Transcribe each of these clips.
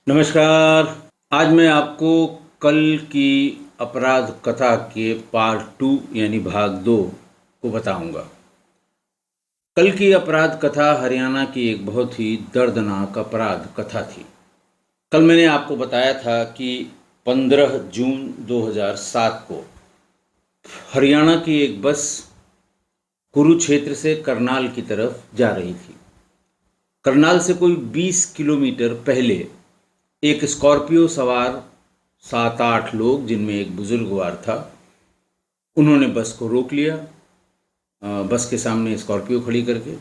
नमस्कार। आज मैं आपको कल की अपराध कथा के पार्ट 2 यानी भाग 2 को बताऊंगा। कल की अपराध कथा हरियाणा की एक बहुत ही दर्दनाक अपराध कथा थी। कल मैंने आपको बताया था कि 15 जून 2007 को हरियाणा की एक बस कुरुक्षेत्र से करनाल की तरफ जा रही थी। करनाल से कोई 20 किलोमीटर पहले एक स्कॉर्पियो सवार 7-8 लोग, जिनमें एक बुजुर्गवार था, उन्होंने बस को रोक लिया। बस के सामने स्कॉर्पियो खड़ी करके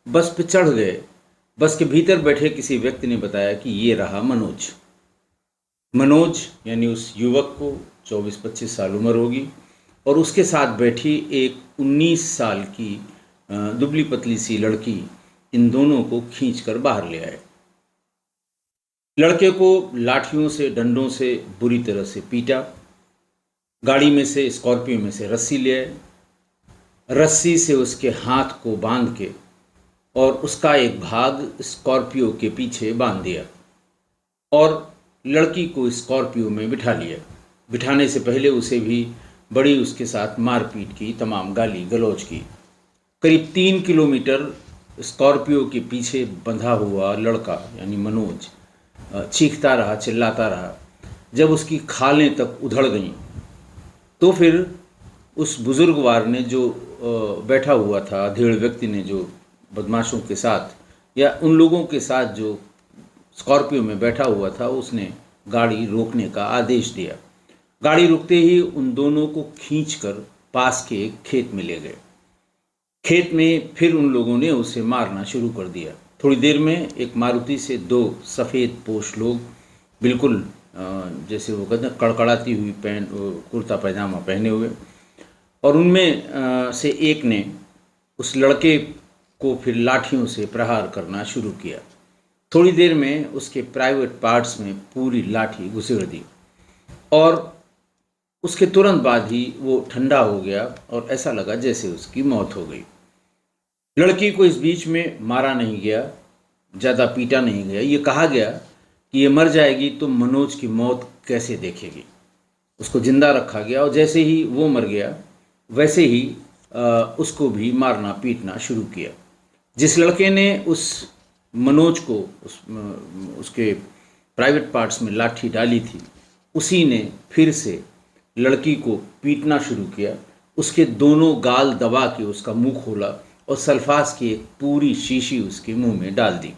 बस पे चढ़ गए। बस के भीतर बैठे किसी व्यक्ति ने बताया कि ये रहा मनोज। मनोज यानी उस युवक को 24-25 साल उम्र होगी और उसके साथ बैठी एक 19 साल की दुबली पतली सी लड़की इन दोनों को खींचकर बाहर ले आए। लड़के को लाठियों से, डंडों से बुरी तरह से पीटा। गाड़ी में से, स्कॉर्पियो में से रस्सी ले आए। रस्सी से उसके हाथ को बांध के और उसका एक भाग स्कॉर्पियो के पीछे बांध दिया और लड़की को स्कॉर्पियो में बिठा लिया। बिठाने से पहले उसे भी बड़ी उसके साथ मारपीट की, तमाम गाली गलौज की। करीब 3 किलोमीटर स्कॉर्पियो के पीछे बंधा हुआ लड़का यानी मनोज चीखता रहा, चिल्लाता रहा। जब उसकी खालें तक उधड़ गईं तो फिर उस बुजुर्गवार ने, जो बैठा हुआ था, अधेड़ व्यक्ति ने, जो बदमाशों के साथ या उन लोगों के साथ जो स्कॉर्पियो में बैठा हुआ था, उसने गाड़ी रोकने का आदेश दिया। गाड़ी रुकते ही उन दोनों को खींचकर पास के एक खेत में ले गए। खेत में फिर उन लोगों ने उसे मारना शुरू कर दिया। थोड़ी देर में एक मारुति से 2 सफ़ेद पोश लोग, बिल्कुल जैसे वो कहते हैं कड़कड़ाती हुई पैंट, कुर्ता पैजामा पहने हुए, और उनमें से एक ने उस लड़के को फिर लाठियों से प्रहार करना शुरू किया। थोड़ी देर में उसके प्राइवेट पार्ट्स में पूरी लाठी घुसेड़ दी और उसके तुरंत बाद ही वो ठंडा हो गया और ऐसा लगा जैसे उसकी मौत हो गई। लड़की को इस बीच में मारा नहीं गया, ज़्यादा पीटा नहीं गया। ये कहा गया कि ये मर जाएगी तो मनोज की मौत कैसे देखेगी। उसको जिंदा रखा गया और जैसे ही वो मर गया वैसे ही उसको भी मारना पीटना शुरू किया। जिस लड़के ने उस मनोज को उसके प्राइवेट पार्ट्स में लाठी डाली थी, उसी ने फिर से लड़की को पीटना शुरू किया। उसके दोनों गाल दबा के उसका मुंह खोला और सल्फास की एक पूरी शीशी उसके मुंह में डाल दी।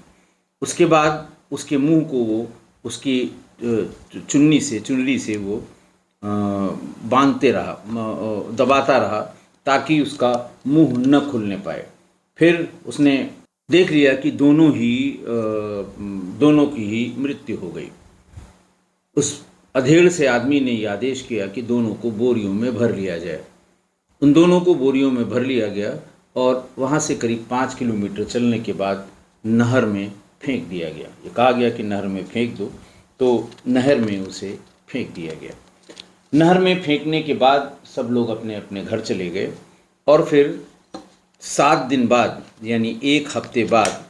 उसके बाद उसके मुंह को वो उसकी चुनरी से वो बांधते रहा, दबाता रहा, ताकि उसका मुंह न खुलने पाए। फिर उसने देख लिया कि दोनों की ही मृत्यु हो गई। उस अधेड़ से आदमी ने यह आदेश किया कि दोनों को बोरियों में भर लिया जाए। उन दोनों को बोरियों में भर लिया गया और वहाँ से करीब 5 किलोमीटर चलने के बाद नहर में फेंक दिया गया। ये कहा गया कि नहर में फेंक दो, तो नहर में उसे फेंक दिया गया। नहर में फेंकने के बाद सब लोग अपने अपने घर चले गए और फिर 7 दिन बाद यानी 1 हफ्ते बाद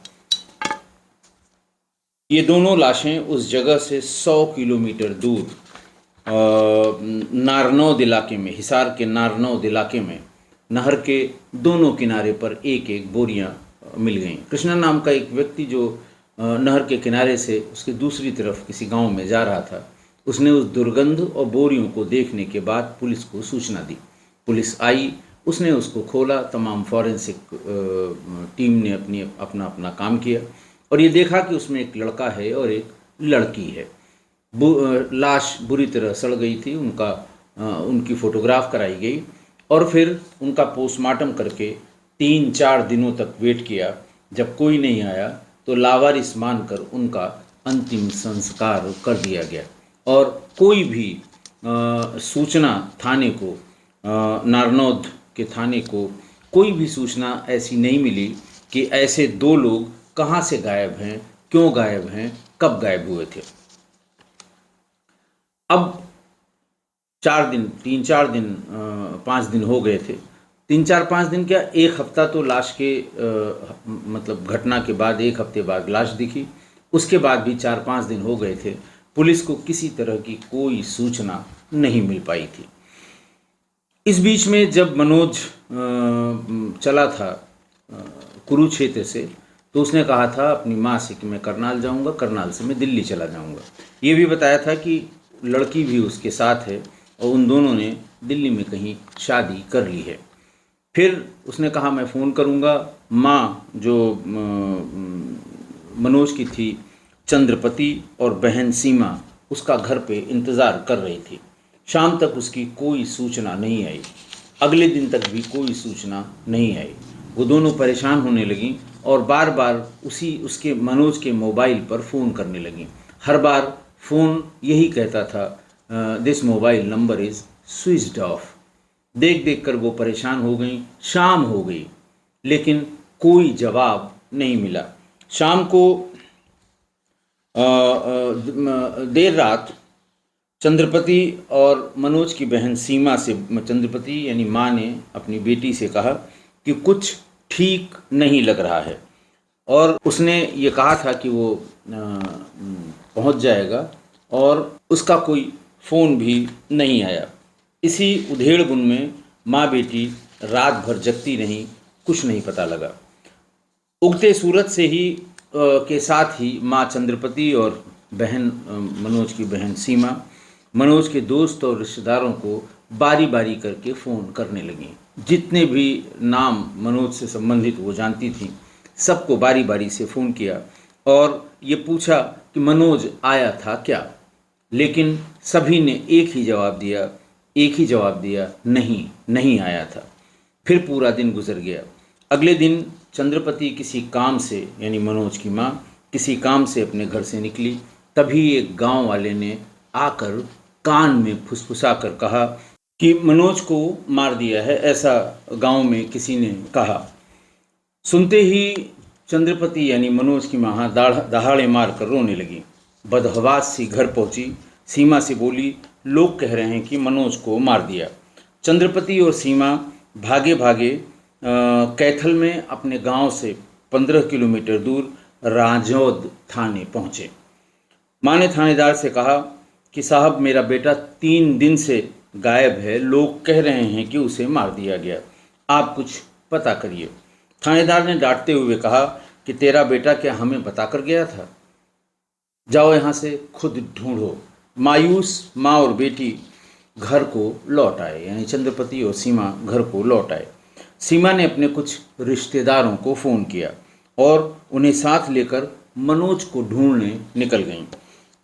ये दोनों लाशें उस जगह से 100 किलोमीटर दूर नारनौद इलाके में, हिसार के नारनौद इलाके में नहर के दोनों किनारे पर एक एक बोरियां मिल गईं। कृष्णा नाम का एक व्यक्ति जो नहर के किनारे से उसके दूसरी तरफ किसी गांव में जा रहा था, उसने उस दुर्गंध और बोरियों को देखने के बाद पुलिस को सूचना दी। पुलिस आई, उसने उसको खोला। तमाम फॉरेंसिक टीम ने अपना काम किया और ये देखा कि उसमें एक लड़का है और एक लड़की है। लाश बुरी तरह सड़ गई थी। उनकी फ़ोटोग्राफ कराई गई और फिर उनका पोस्टमार्टम करके 3-4 दिनों तक वेट किया। जब कोई नहीं आया तो लावारिस मानकर उनका अंतिम संस्कार कर दिया गया और कोई भी सूचना थाने को, नारनौद के थाने को कोई भी सूचना ऐसी नहीं मिली कि ऐसे 2 लोग कहाँ से गायब हैं, क्यों गायब हैं, कब गायब हुए थे। अब 4 दिन, 3-4 दिन, 5 दिन हो गए थे। 3-4-5 दिन क्या, 1 हफ्ता तो लाश के मतलब घटना के बाद 1 हफ्ते बाद लाश दिखी उसके बाद भी 4-5 दिन हो गए थे, पुलिस को किसी तरह की कोई सूचना नहीं मिल पाई थी। इस बीच में जब मनोज चला था कुरुक्षेत्र से, तो उसने कहा था अपनी माँ से कि मैं करनाल जाऊंगा, करनाल से मैं दिल्ली चला जाऊंगा। ये भी बताया था कि लड़की भी उसके साथ है और उन दोनों ने दिल्ली में कहीं शादी कर ली है। फिर उसने कहा मैं फ़ोन करूंगा। माँ जो मनोज की थी, चंद्रपति, और बहन सीमा उसका घर पे इंतज़ार कर रही थी। शाम तक उसकी कोई सूचना नहीं आई, अगले दिन तक भी कोई सूचना नहीं आई। वो दोनों परेशान होने लगीं और बार बार उसके मनोज के मोबाइल पर फ़ोन करने लगीं। हर बार फ़ोन यही कहता था, this mobile number is switched off. देख देख कर वो परेशान हो गई। शाम हो गई लेकिन कोई जवाब नहीं मिला। शाम को देर रात चंद्रपति और मनोज की बहन सीमा से, चंद्रपति यानी माँ ने अपनी बेटी से कहा कि कुछ ठीक नहीं लग रहा है, और उसने ये कहा था कि वो पहुंच जाएगा, और उसका कोई फ़ोन भी नहीं आया। इसी उधेड़-बुन में माँ बेटी रात भर जगती रहीं, कुछ नहीं पता लगा। उगते सूरज से ही के साथ ही माँ चंद्रपति और बहन मनोज की बहन सीमा मनोज के दोस्त और रिश्तेदारों को बारी बारी करके फ़ोन करने लगीं। जितने भी नाम मनोज से संबंधित वो जानती थीं, सबको बारी बारी से फ़ोन किया और ये पूछा कि मनोज आया था क्या। लेकिन सभी ने एक ही जवाब दिया, नहीं, नहीं आया था। फिर पूरा दिन गुजर गया। अगले दिन चंद्रपति किसी काम से, यानी मनोज की माँ किसी काम से अपने घर से निकली, तभी एक गांव वाले ने आकर कान में फुसफुसा कर कहा कि मनोज को मार दिया है, ऐसा गांव में किसी ने कहा। सुनते ही चंद्रपति यानी मनोज की माँ दहाड़े मार कर रोने लगी। बदहवास सी घर पहुंची, सीमा से बोली, लोग कह रहे हैं कि मनोज को मार दिया। चंद्रपति और सीमा भागे भागे कैथल में अपने गांव से 15 किलोमीटर दूर राजौद थाने पहुंचे। माँ ने थानेदार से कहा कि साहब, मेरा बेटा 3 दिन से गायब है, लोग कह रहे हैं कि उसे मार दिया गया, आप कुछ पता करिए। थानेदार ने डांटते हुए कहा कि तेरा बेटा क्या हमें बता कर गया था? जाओ यहाँ से, खुद ढूंढो। मायूस माँ और बेटी घर को लौट आए, यानी चंद्रपति और सीमा घर को लौट आए। सीमा ने अपने कुछ रिश्तेदारों को फ़ोन किया और उन्हें साथ लेकर मनोज को ढूंढने निकल गईं।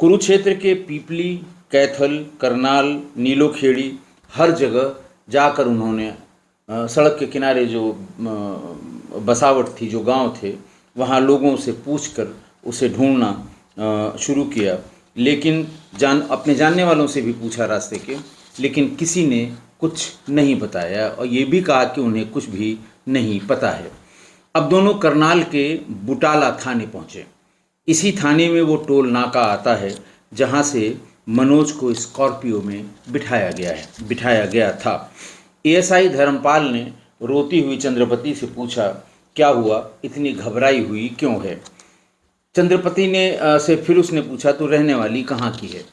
कुरुक्षेत्र के पीपली, कैथल, करनाल, नीलोखेड़ी, हर जगह जाकर उन्होंने सड़क के किनारे जो बसावट थी, जो गांव थे, वहां लोगों से पूछकर उसे ढूंढना शुरू किया। लेकिन अपने जानने वालों से भी पूछा रास्ते के, लेकिन किसी ने कुछ नहीं बताया और ये भी कहा कि उन्हें कुछ भी नहीं पता है। अब दोनों करनाल के बुटाला थाने पहुँचे। इसी थाने में वो टोल नाका आता है जहाँ से मनोज को स्कॉर्पियो में बिठाया गया था। एएसआई धर्मपाल ने रोती हुई चंद्रपति से पूछा, क्या हुआ, इतनी घबराई हुई क्यों है? चंद्रपति ने से फिर उसने पूछा, तो रहने वाली कहाँ की है?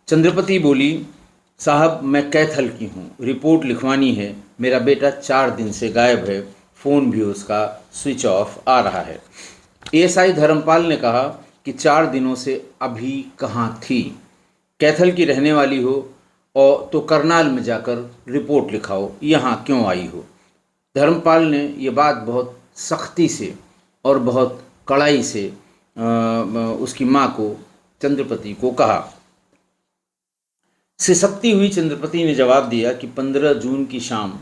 चंद्रपति बोली, साहब मैं कैथल की हूँ, रिपोर्ट लिखवानी है, मेरा बेटा 4 दिन से गायब है, फ़ोन भी उसका स्विच ऑफ आ रहा है। एएसआई धर्मपाल ने कहा कि 4 दिनों से अभी कहाँ थी? कैथल की रहने वाली हो और तो करनाल में जाकर रिपोर्ट लिखाओ, यहाँ क्यों आई हो? धर्मपाल ने ये बात बहुत सख्ती से और बहुत कड़ाई से उसकी माँ को, चंद्रपति को कहा। सिसकती हुई चंद्रपति ने जवाब दिया कि 15 जून की शाम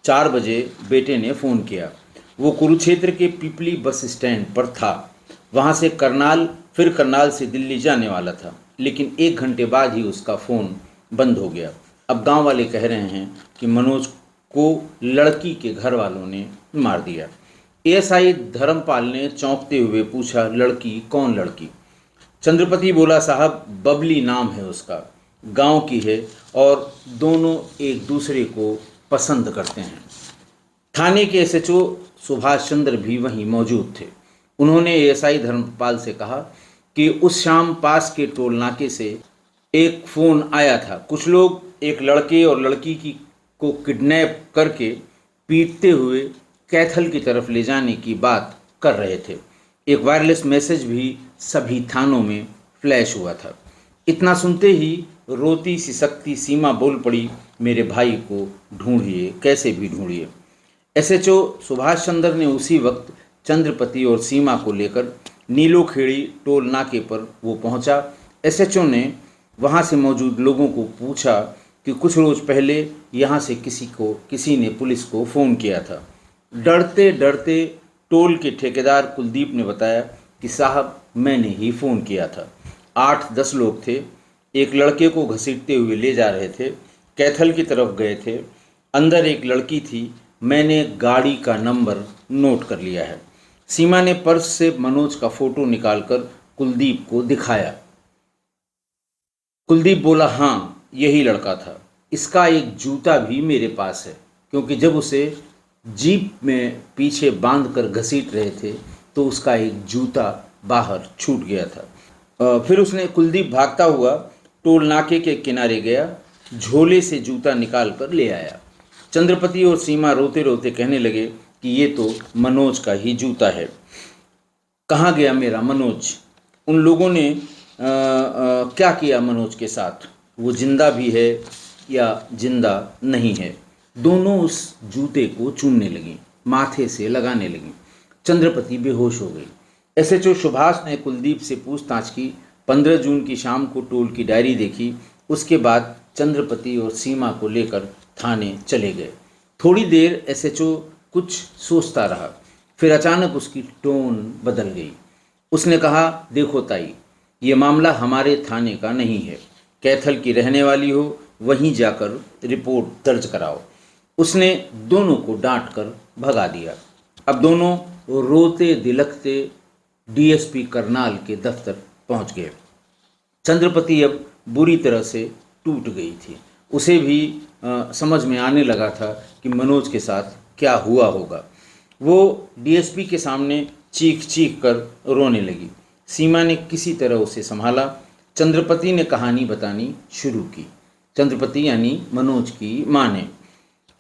4 बजे बेटे ने फ़ोन किया। वो कुरुक्षेत्र के पीपली बस स्टैंड पर था। वहाँ से करनाल, फिर करनाल से दिल्ली जाने वाला था, लेकिन 1 घंटे बाद ही उसका फ़ोन बंद हो गया। अब गांव वाले कह रहे हैं कि मनोज को लड़की के घर वालों ने मार दिया। एएसआई धर्मपाल ने चौंकते हुए पूछा, लड़की? कौन लड़की? चंद्रपति बोला, साहब बबली नाम है उसका, गांव की है और दोनों एक दूसरे को पसंद करते हैं। थाने के एसएचओ सुभाष चंद्र भी वहीं मौजूद थे। उन्होंने एएसआई धर्मपाल से कहा कि कि उस शाम पास के टोल नाके से एक फ़ोन आया था। कुछ लोग एक लड़के और लड़की की को किडनैप करके पीटते हुए कैथल की तरफ ले जाने की बात कर रहे थे। एक वायरलेस मैसेज भी सभी थानों में फ्लैश हुआ था। इतना सुनते ही रोती सिसकती सीमा बोल पड़ी, मेरे भाई को ढूंढिए, कैसे भी ढूंढिए। एसएचओ सुभाष चंद्र ने उसी वक्त चंद्रपति और सीमा को लेकर नीलोखेड़ी टोल नाके पर वो पहुंचा। एसएचओ ने वहां से मौजूद लोगों को पूछा कि कुछ रोज पहले यहाँ से किसी ने पुलिस को फ़ोन किया था। डरते डरते टोल के ठेकेदार कुलदीप ने बताया कि साहब मैंने ही फ़ोन किया था। 8-10 लोग थे, एक लड़के को घसीटते हुए ले जा रहे थे, कैथल की तरफ गए थे। अंदर एक लड़की थी, मैंने गाड़ी का नंबर नोट कर लिया है। सीमा ने पर्स से मनोज का फ़ोटो निकालकर कुलदीप को दिखाया। कुलदीप बोला, हाँ यही लड़का था। इसका एक जूता भी मेरे पास है, क्योंकि जब उसे जीप में पीछे बांधकर घसीट रहे थे तो उसका एक जूता बाहर छूट गया था। फिर उसने कुलदीप भागता हुआ टोल नाके के किनारे गया, झोले से जूता निकाल कर ले आया। चंद्रपति और सीमा रोते रोते कहने लगे कि ये तो मनोज का ही जूता है। कहाँ गया मेरा मनोज? उन लोगों ने क्या किया मनोज के साथ? वो जिंदा भी है या जिंदा नहीं है? दोनों उस जूते को चूमने लगी, माथे से लगाने लगी। चंद्रपति बेहोश हो गई। एसएचओ सुभाष ने कुलदीप से पूछताछ की। 15 जून की शाम को टोल की डायरी देखी। उसके बाद चंद्रपति और सीमा को लेकर थाने चले गए। थोड़ी देर एसएचओ कुछ सोचता रहा, फिर अचानक उसकी टोन बदल गई। उसने कहा, देखो ताई, ये मामला हमारे थाने का नहीं है। कैथल की रहने वाली हो, वहीं जाकर रिपोर्ट दर्ज कराओ। उसने दोनों को डांट कर भगा दिया। अब दोनों रोते दिलकते डीएसपी करनाल के दफ्तर पहुंच गए। चंद्रपति अब बुरी तरह से टूट गई थी। उसे भी समझ में आने लगा था कि मनोज के साथ क्या हुआ होगा। वो डीएसपी के सामने चीख चीख कर रोने लगी। सीमा ने किसी तरह उसे संभाला। चंद्रपति ने कहानी बतानी शुरू की। चंद्रपति यानी मनोज की माँ ने,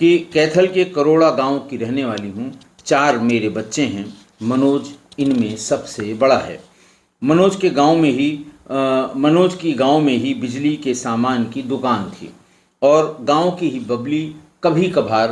कि कैथल के करोड़ा गांव की रहने वाली हूँ, 4 मेरे बच्चे हैं, मनोज इनमें सबसे बड़ा है। मनोज की गांव में ही बिजली के सामान की दुकान थी और गांव की ही बबली कभी कभार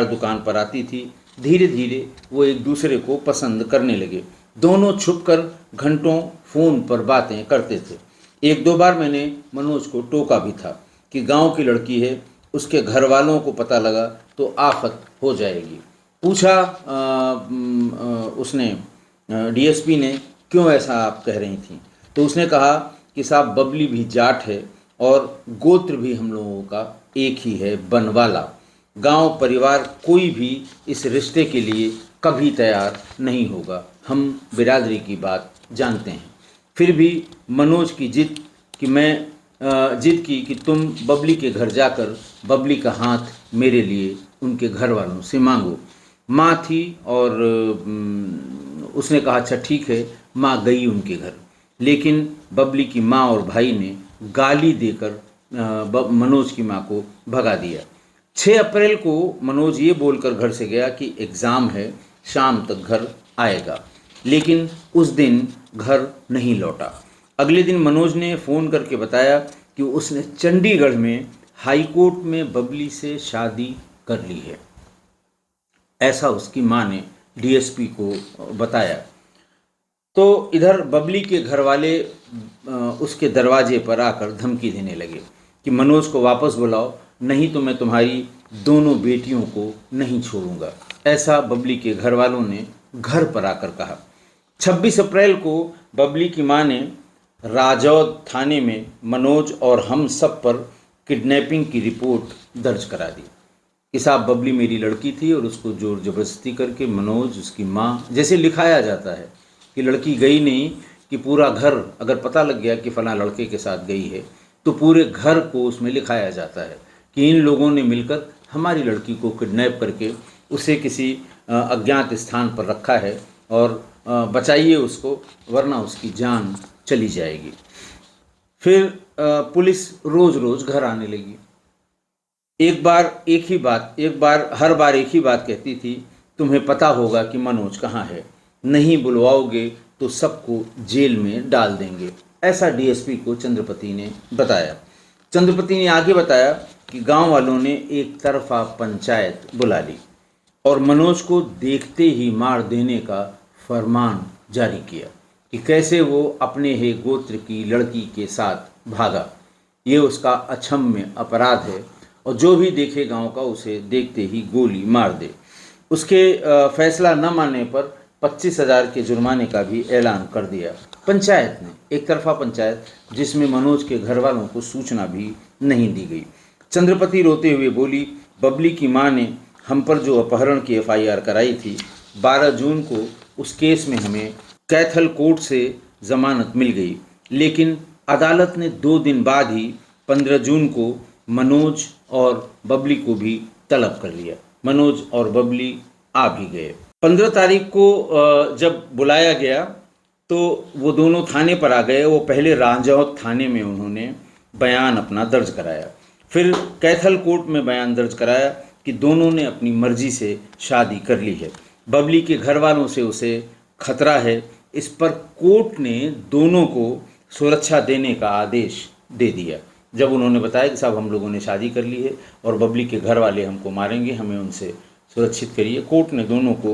दुकान पर आती थी। धीरे धीरे वो एक दूसरे को पसंद करने लगे। दोनों छुपकर घंटों फ़ोन पर बातें करते थे। 1-2 बार मैंने मनोज को टोका भी था कि गांव की लड़की है, उसके घर वालों को पता लगा तो आफत हो जाएगी। पूछा उसने डीएसपी ने, क्यों ऐसा आप कह रही थी? तो उसने कहा कि साहब बबली भी जाट है और गोत्र भी हम लोगों का एक ही है, बनवाला। गांव परिवार कोई भी इस रिश्ते के लिए कभी तैयार नहीं होगा। हम बिरादरी की बात जानते हैं। फिर भी मनोज की जिद की कि तुम बबली के घर जाकर बबली का हाथ मेरे लिए उनके घर वालों से मांगो। माँ थी और उसने कहा, अच्छा ठीक है। माँ गई उनके घर, लेकिन बबली की माँ और भाई ने गाली देकर मनोज की माँ को भगा दिया। 6 अप्रैल को मनोज ये बोलकर घर से गया कि एग्ज़ाम है, शाम तक घर आएगा, लेकिन उस दिन घर नहीं लौटा। अगले दिन मनोज ने फ़ोन करके बताया कि उसने चंडीगढ़ में हाई कोर्ट में बबली से शादी कर ली है। ऐसा उसकी माँ ने डीएसपी को बताया। तो इधर बबली के घर वाले उसके दरवाजे पर आकर धमकी देने लगे कि मनोज को वापस बुलाओ, नहीं तो मैं तुम्हारी दोनों बेटियों को नहीं छोड़ूंगा। ऐसा बबली के घर वालों ने घर पर आकर कहा। 26 अप्रैल को बबली की माँ ने राजौद थाने में मनोज और हम सब पर किडनैपिंग की रिपोर्ट दर्ज करा दी कि साहब बबली मेरी लड़की थी और उसको जोर जबरदस्ती करके मनोज, उसकी माँ, जैसे लिखाया जाता है कि लड़की गई नहीं, कि पूरा घर अगर पता लग गया कि फ़लाँ लड़के के साथ गई है तो पूरे घर को उसमें लिखाया जाता है कि इन लोगों ने मिलकर हमारी लड़की को किडनैप करके उसे किसी अज्ञात स्थान पर रखा है और बचाइए उसको, वरना उसकी जान चली जाएगी। फिर पुलिस रोज़ रोज़ घर आने लगी। एक बार हर बार एक ही बात कहती थी, तुम्हें पता होगा कि मनोज कहाँ है, नहीं बुलवाओगे तो सबको जेल में डाल देंगे। ऐसा डीएसपी को चंद्रपति ने बताया। चंद्रपति ने आगे बताया कि गांव वालों ने एक तरफा पंचायत बुला ली और मनोज को देखते ही मार देने का फरमान जारी किया कि कैसे वो अपने ही गोत्र की लड़की के साथ भागा। ये उसका अक्षम्य अपराध है और जो भी देखे गांव का उसे देखते ही गोली मार दे। उसके फैसला न मानने पर 25,000 के जुर्माने का भी ऐलान कर दिया पंचायत ने। एक तरफा पंचायत जिसमें मनोज के घर वालों को सूचना भी नहीं दी गई। चंद्रपति रोते हुए बोली, बबली की मां ने हम पर जो अपहरण की एफआईआर कराई थी, 12 जून को उस केस में हमें कैथल कोर्ट से जमानत मिल गई, लेकिन अदालत ने 2 दिन बाद ही 15 जून को मनोज और बबली को भी तलब कर लिया। मनोज और बबली आ भी गए। 15 तारीख को जब बुलाया गया तो वो दोनों थाने पर आ गए। वो पहले राजौंद थाने में उन्होंने बयान अपना दर्ज कराया, फिर कैथल कोर्ट में बयान दर्ज कराया कि दोनों ने अपनी मर्जी से शादी कर ली है, बबली के घर वालों से उसे खतरा है। इस पर कोर्ट ने दोनों को सुरक्षा देने का आदेश दे दिया। जब उन्होंने बताया कि साहब हम लोगों ने शादी कर ली है और बबली के घर वाले हमको मारेंगे, हमें उनसे सुरक्षित करिए, कोर्ट ने दोनों को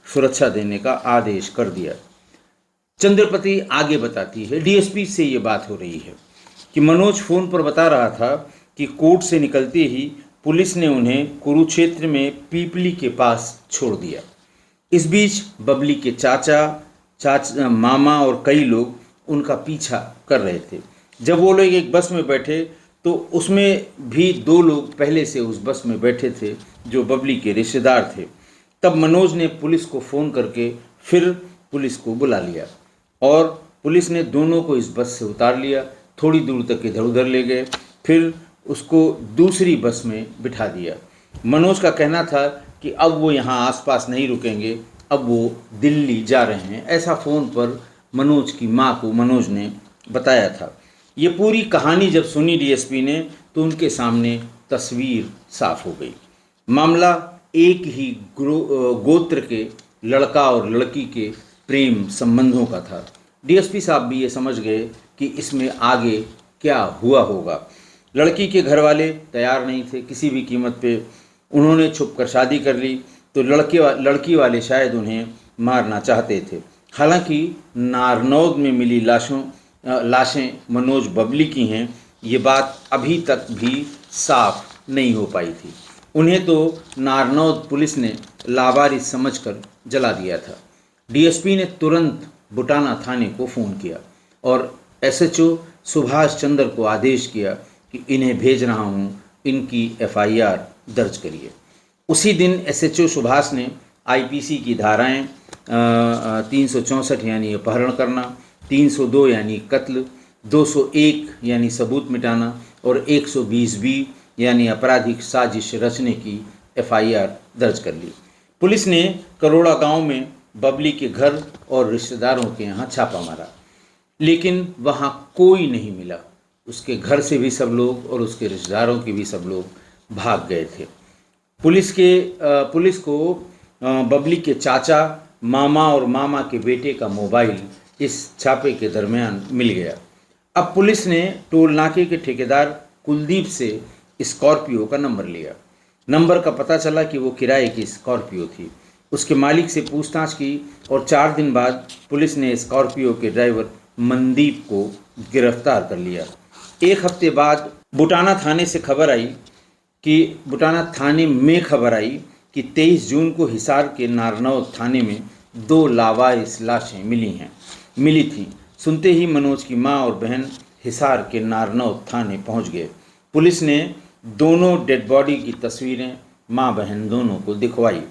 सुरक्षा देने का आदेश कर दिया। चंद्रपति आगे बताती है, डीएसपी से ये बात हो रही है कि मनोज फोन पर बता रहा था कि कोर्ट से निकलते ही पुलिस ने उन्हें कुरुक्षेत्र में पीपली के पास छोड़ दिया। इस बीच बबली के चाचा मामा और कई लोग उनका पीछा कर रहे थे। जब वो लोग एक बस में बैठे तो उसमें भी 2 लोग पहले से उस बस में बैठे थे जो बबली के रिश्तेदार थे। तब मनोज ने पुलिस को फ़ोन करके फिर पुलिस को बुला लिया और पुलिस ने दोनों को इस बस से उतार लिया, थोड़ी दूर तक इधर उधर ले गए, फिर उसको दूसरी बस में बिठा दिया। मनोज का कहना था कि अब वो यहाँ आसपास नहीं रुकेंगे, अब वो दिल्ली जा रहे हैं। ऐसा फ़ोन पर मनोज की माँ को मनोज ने बताया था। ये पूरी कहानी जब सुनी डीएसपी ने तो उनके सामने तस्वीर साफ हो गई। मामला एक ही गोत्र के लड़का और लड़की के प्रेम संबंधों का था। डीएसपी साहब भी ये समझ गए कि इसमें आगे क्या हुआ होगा। लड़की के घर वाले तैयार नहीं थे किसी भी कीमत पे, उन्होंने छुप कर शादी कर ली, तो लड़की वाले शायद उन्हें मारना चाहते थे। हालांकि नारनौद में मिली लाशें मनोज बबली की हैं, ये बात अभी तक भी साफ नहीं हो पाई थी। उन्हें तो नारनौद पुलिस ने लावारिस समझकर जला दिया था। डीएसपी ने तुरंत बुटाना थाने को फ़ोन किया और एसएचओ सुभाष चंद्र को आदेश किया कि इन्हें भेज रहा हूँ, इनकी एफआईआर दर्ज करिए। उसी दिन एसएचओ सुभाष ने आईपीसी की धाराएं 364 यानी अपहरण करना, 302 यानी कत्ल, 201 यानी सबूत मिटाना और 120B यानी आपराधिक साजिश रचने की एफआईआर दर्ज कर ली। पुलिस ने करोड़ा गांव में बबली के घर और रिश्तेदारों के यहाँ छापा मारा, लेकिन वहाँ कोई नहीं मिला। उसके घर से भी सब लोग और उसके रिश्तेदारों के भी सब लोग भाग गए थे। पुलिस को बबली के चाचा, मामा और मामा के बेटे का मोबाइल इस छापे के दरमियान मिल गया। अब पुलिस ने टोल नाके के ठेकेदार कुलदीप से स्कॉर्पियो का नंबर लिया। नंबर का पता चला कि वो किराए की स्कॉर्पियो थी। उसके मालिक से पूछताछ की और 4 दिन बाद पुलिस ने स्कॉर्पियो के ड्राइवर मनदीप को गिरफ्तार कर लिया। 1 हफ्ते बाद बुटाना थाने में खबर आई कि 23 जून को हिसार के नारनौद थाने में 2 लावारिस लाशें मिली थी। सुनते ही मनोज की मां और बहन हिसार के नारनौद थाने पहुंच गए। पुलिस ने दोनों डेड बॉडी की तस्वीरें मां बहन दोनों को दिखवाई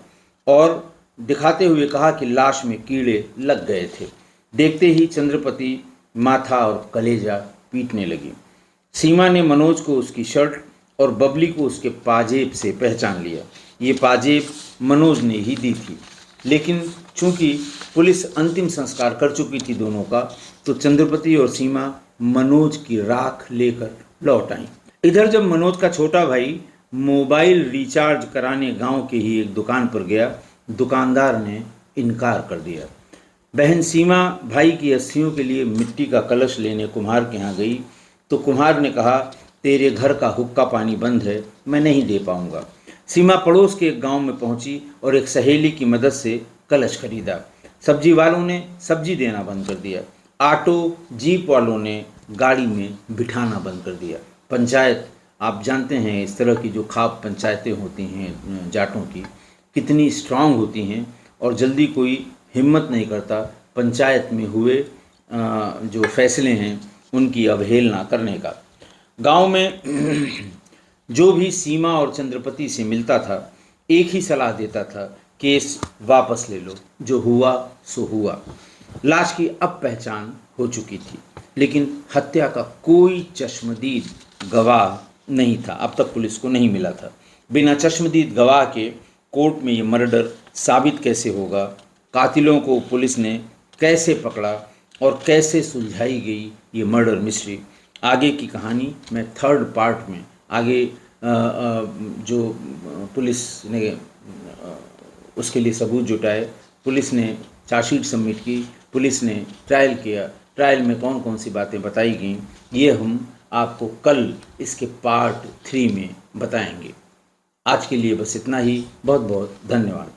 और दिखाते हुए कहा कि लाश में कीड़े लग गए थे। देखते ही चंद्रपति माथा और कलेजा पीटने लगी। सीमा ने मनोज को उसकी शर्ट और बबली को उसके पाजेब से पहचान लिया। ये पाजेब मनोज ने ही दी थी, लेकिन चूंकि पुलिस अंतिम संस्कार कर चुकी थी दोनों का, तो चंद्रपति और सीमा मनोज की राख लेकर लौट आई। इधर जब मनोज का छोटा भाई मोबाइल रिचार्ज कराने गांव के ही एक दुकान पर गया, दुकानदार ने इनकार कर दिया। बहन सीमा भाई की अस्थियों के लिए मिट्टी का कलश लेने कुम्हार के यहाँ गई, तो कुम्हार ने कहा, तेरे घर का हुक्का पानी बंद है, मैं नहीं दे पाऊंगा। सीमा पड़ोस के एक गांव में पहुंची और एक सहेली की मदद से कलश खरीदा। सब्जी वालों ने सब्जी देना बंद कर दिया। ऑटो जीप वालों ने गाड़ी में बिठाना बंद कर दिया। पंचायत, आप जानते हैं इस तरह की जो खाप पंचायतें होती हैं जाटों की, कितनी स्ट्रांग होती हैं और जल्दी कोई हिम्मत नहीं करता पंचायत में हुए जो फैसले हैं उनकी अवहेलना करने का। गांव में जो भी सीमा और चंद्रपति से मिलता था, एक ही सलाह देता था, केस वापस ले लो, जो हुआ सो हुआ। लाश की अब पहचान हो चुकी थी, लेकिन हत्या का कोई चश्मदीद गवाह नहीं था, अब तक पुलिस को नहीं मिला था। बिना चश्मदीद गवाह के कोर्ट में ये मर्डर साबित कैसे होगा? कातिलों को पुलिस ने कैसे पकड़ा और कैसे सुलझाई गई ये मर्डर मिस्ट्री? आगे की कहानी मैं थर्ड पार्ट में आगे जो पुलिस ने उसके लिए सबूत जुटाए, पुलिस ने चार्जशीट सबमिट की, पुलिस ने ट्रायल किया, ट्रायल में कौन कौन सी बातें बताई गई, ये हम आपको कल इसके पार्ट 3 में बताएंगे। आज के लिए बस इतना ही। बहुत बहुत धन्यवाद।